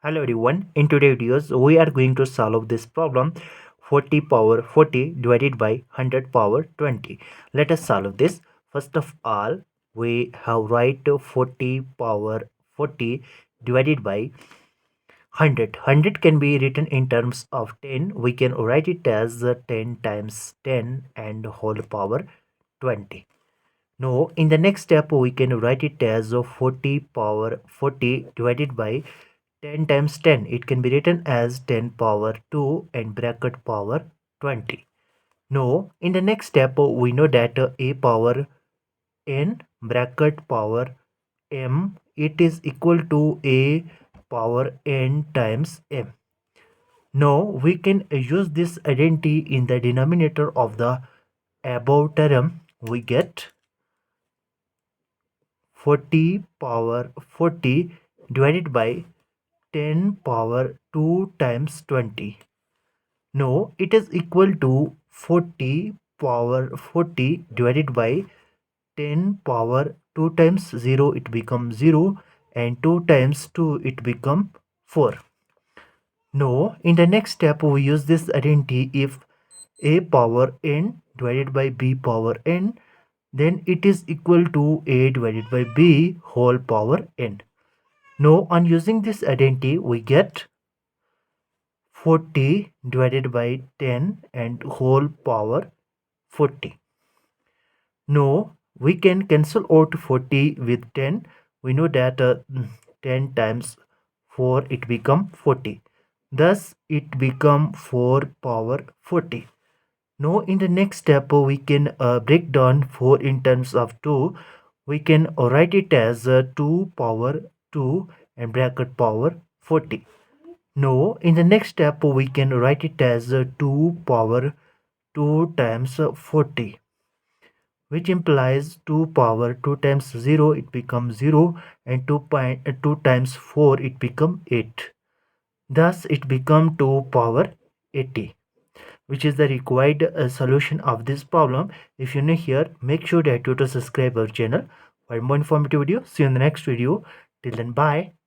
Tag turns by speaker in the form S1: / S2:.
S1: Hello everyone, in today's videos we are going to solve this problem 40 power 40 divided by 100 power 20. Let us solve this. First of all, we have write 40 power 40 divided by 100. 100 can be written in terms of 10. We can write it as 10 times 10 and whole power 20. Now, in the next step, we can write it as 40 power 40 divided by 10 times 10. It can be written as 10 power 2 and bracket power 20. Now, in the next step, we know that a power n bracket power m, it is equal to a power n times m. Now, we can use this identity in the denominator of the above term. We get 40 power 40 divided by 10 power 2 times 20. No, it is equal to 40 power 40 divided by 10 power 2 times 0, it becomes 0, and 2 times 2 it becomes 4. No, in the next step we use this identity. If a power n divided by b power n, then it is equal to a divided by b whole power n. Now, on using this identity, we get 40 divided by 10 and whole power 40. Now, we can cancel out 40 with 10. We know that 10 times 4 it become 40. Thus, it become 4 power 40. Now, in the next step, we can break down 4 in terms of 2. We can write it as 2 power 2 and bracket power 40. Now, in the next step, we can write it as 2 power 2 times 40, which implies 2 power 2 times 0, it becomes 0, and 2 times 4, it becomes 8. Thus, it becomes 2 power 80, which is the required solution of this problem. If you're new here, make sure that you to subscribe our channel for more informative video. See you in the next video. Till then, bye.